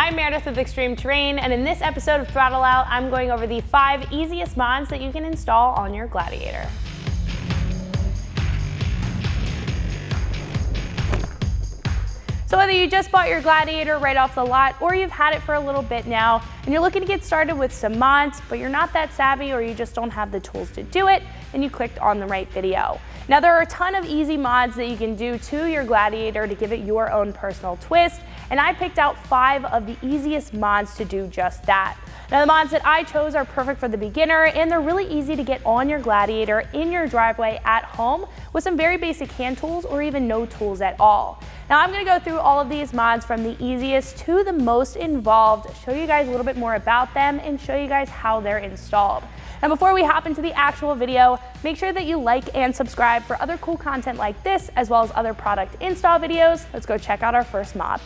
I'm Meredith with Extreme Terrain, and in this episode of Throttle Out, I'm going over the 5 easiest mods that you can install on your Gladiator. So whether you just bought your Gladiator right off the lot or you've had it for a little bit now and you're looking to get started with some mods, but you're not that savvy or you just don't have the tools to do it, then you clicked on the right video. Now there are a ton of easy mods that you can do to your Gladiator to give it your own personal twist, and I picked out 5 of the easiest mods to do just that. Now the mods that I chose are perfect for the beginner, and they're really easy to get on your Gladiator in your driveway at home with some very basic hand tools or even no tools at all. Now I'm going to go through all of these mods from the easiest to the most involved, show you guys a little bit more about them, and show you guys how they're installed. Now before we hop into the actual video, make sure that you like and subscribe for other cool content like this, as well as other product install videos. Let's go check out our first mod.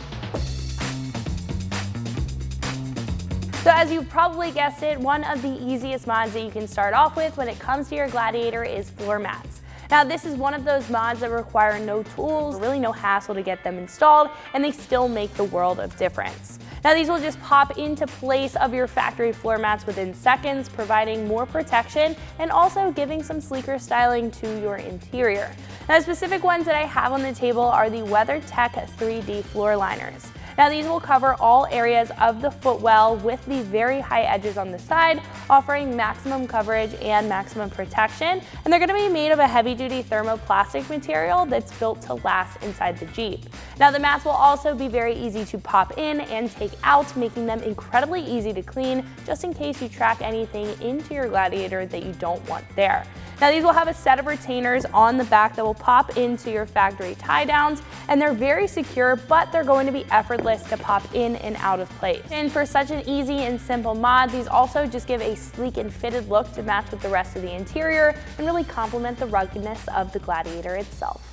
So as you probably guessed it, one of the easiest mods that you can start off with when it comes to your Gladiator is floor mats. Now this is one of those mods that require no tools, really no hassle to get them installed, and they still make the world of difference. Now these will just pop into place of your factory floor mats within seconds, providing more protection and also giving some sleeker styling to your interior. Now the specific ones that I have on the table are the WeatherTech 3D floor liners. Now these will cover all areas of the footwell with the very high edges on the side, offering maximum coverage and maximum protection. And they're going to be made of a heavy-duty thermoplastic material that's built to last inside the Jeep. Now the mats will also be very easy to pop in and take out, making them incredibly easy to clean, just in case you track anything into your Gladiator that you don't want there. Now these will have a set of retainers on the back that will pop into your factory tie downs, and they're very secure, but they're going to be effortless to pop in and out of place. And for such an easy and simple mod, these also just give a sleek and fitted look to match with the rest of the interior and really complement the ruggedness of the Gladiator itself.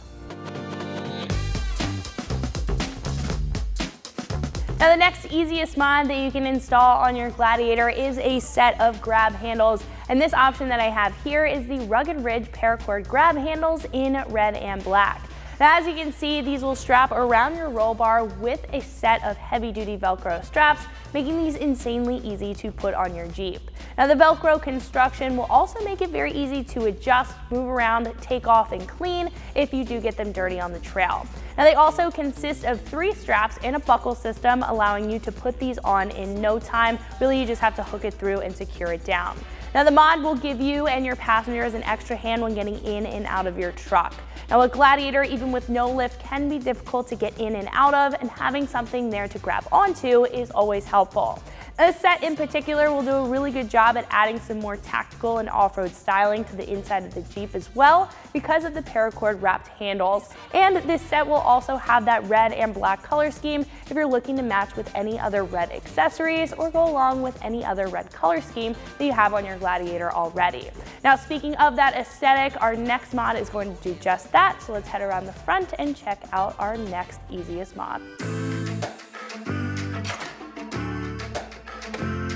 Now the next easiest mod that you can install on your Gladiator is a set of grab handles, and this option that I have here is the Rugged Ridge Paracord grab handles in red and black. Now as you can see, these will strap around your roll bar with a set of heavy-duty Velcro straps, making these insanely easy to put on your Jeep. Now the Velcro construction will also make it very easy to adjust, move around, take off, and clean if you do get them dirty on the trail. Now they also consist of 3 straps and a buckle system, allowing you to put these on in no time. Really, you just have to hook it through and secure it down. Now the mod will give you and your passengers an extra hand when getting in and out of your truck. Now a Gladiator, even with no lift, can be difficult to get in and out of, and having something there to grab onto is always helpful. This set in particular will do a really good job at adding some more tactical and off-road styling to the inside of the Jeep as well, because of the paracord wrapped handles. And this set will also have that red and black color scheme if you're looking to match with any other red accessories or go along with any other red color scheme that you have on your Gladiator already. Now speaking of that aesthetic, our next mod is going to do just that, so let's head around the front and check out our next easiest mod.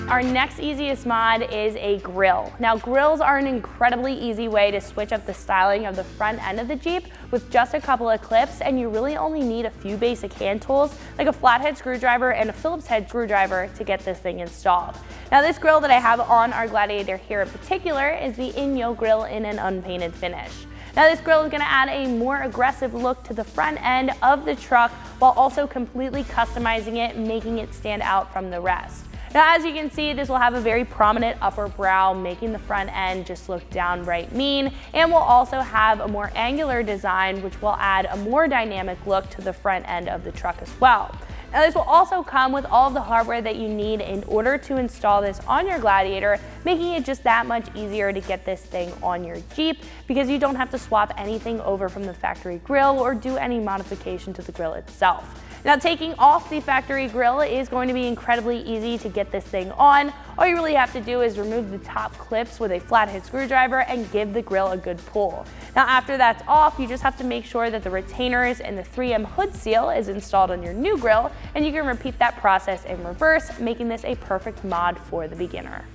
Our next easiest mod is a grill. Now grills are an incredibly easy way to switch up the styling of the front end of the Jeep with just a couple of clips, and you really only need a few basic hand tools like a flathead screwdriver and a Phillips head screwdriver to get this thing installed. Now this grill that I have on our Gladiator here in particular is the Inyo grill in an unpainted finish. Now this grill is going to add a more aggressive look to the front end of the truck while also completely customizing it, making it stand out from the rest. Now as you can see, this will have a very prominent upper brow, making the front end just look downright mean, and will also have a more angular design, which will add a more dynamic look to the front end of the truck as well. Now this will also come with all of the hardware that you need in order to install this on your Gladiator, making it just that much easier to get this thing on your Jeep, because you don't have to swap anything over from the factory grill or do any modification to the grill itself. Now taking off the factory grill is going to be incredibly easy to get this thing on. All you really have to do is remove the top clips with a flathead screwdriver and give the grill a good pull. Now after that's off, you just have to make sure that the retainers and the 3M hood seal is installed on your new grill, and you can repeat that process in reverse, making this a perfect mod for the beginner.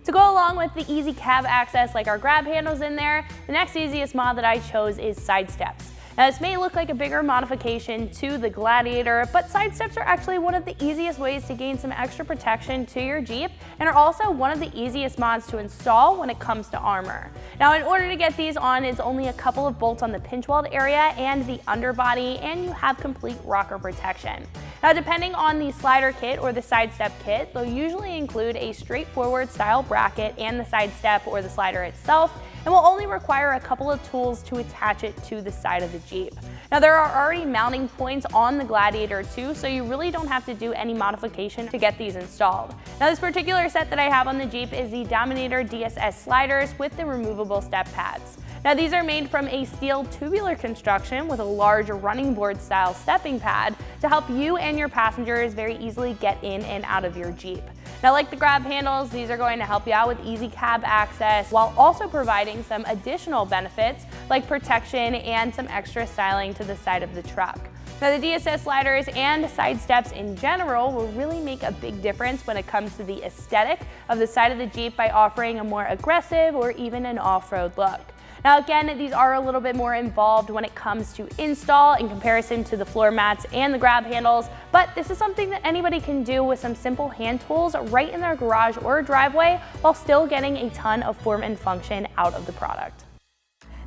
To go along with the easy cab access like our grab handles in there, the next easiest mod that I chose is side steps. Now this may look like a bigger modification to the Gladiator, but side steps are actually one of the easiest ways to gain some extra protection to your Jeep and are also one of the easiest mods to install when it comes to armor. Now in order to get these on, it's only a couple of bolts on the pinch weld area and the underbody, and you have complete rocker protection. Now depending on the slider kit or the side step kit, they'll usually include a straightforward style bracket and the side step or the slider itself, and will only require a couple of tools to attach it to the side of the Jeep. Now there are already mounting points on the Gladiator too, so you really don't have to do any modification to get these installed. Now this particular set that I have on the Jeep is the Dominator DSS sliders with the removable step pads. Now these are made from a steel tubular construction with a large running board style stepping pad to help you and your passengers very easily get in and out of your Jeep. Now like the grab handles, these are going to help you out with easy cab access while also providing some additional benefits like protection and some extra styling to the side of the truck. Now the DSS sliders and side steps in general will really make a big difference when it comes to the aesthetic of the side of the Jeep by offering a more aggressive or even an off-road look. Now again, these are a little bit more involved when it comes to install in comparison to the floor mats and the grab handles, but this is something that anybody can do with some simple hand tools right in their garage or driveway while still getting a ton of form and function out of the product.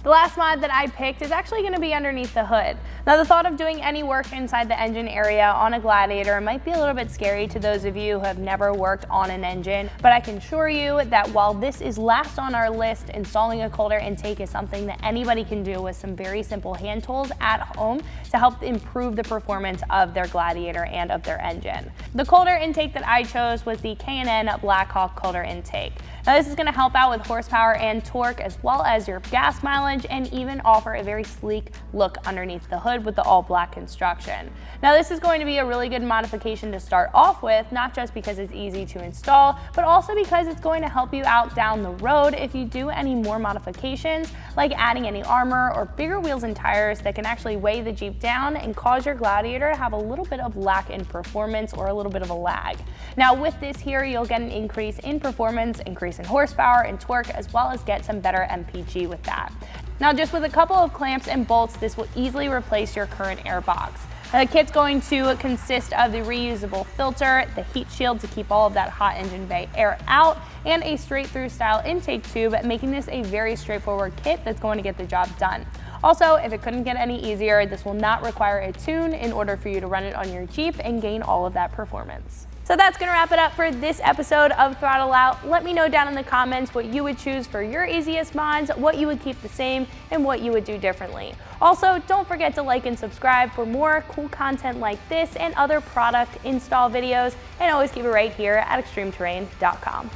The last mod that I picked is actually going to be underneath the hood. Now the thought of doing any work inside the engine area on a Gladiator might be a little bit scary to those of you who have never worked on an engine, but I can assure you that while this is last on our list, installing a cold air intake is something that anybody can do with some very simple hand tools at home to help improve the performance of their Gladiator and of their engine. The cold air intake that I chose was the K&N Blackhawk cold air intake. Now this is going to help out with horsepower and torque as well as your gas mileage, and even offer a very sleek look underneath the hood with the all black construction. Now this is going to be a really good modification to start off with, not just because it's easy to install, but also because it's going to help you out down the road if you do any more modifications, like adding any armor or bigger wheels and tires that can actually weigh the Jeep down and cause your Gladiator to have a little bit of lack in performance or a little bit of a lag. Now with this here, you'll get an increase in performance, increase in horsepower and torque, as well as get some better MPG with that. Now just with a couple of clamps and bolts, this will easily replace your current air box. Now, the kit's going to consist of the reusable filter, the heat shield to keep all of that hot engine bay air out, and a straight through style intake tube, making this a very straightforward kit that's going to get the job done. Also, if it couldn't get any easier, this will not require a tune in order for you to run it on your Jeep and gain all of that performance. So that's going to wrap it up for this episode of Throttle Out. Let me know down in the comments what you would choose for your easiest mods, what you would keep the same, and what you would do differently. Also, don't forget to like and subscribe for more cool content like this and other product install videos, and always keep it right here at extremeterrain.com.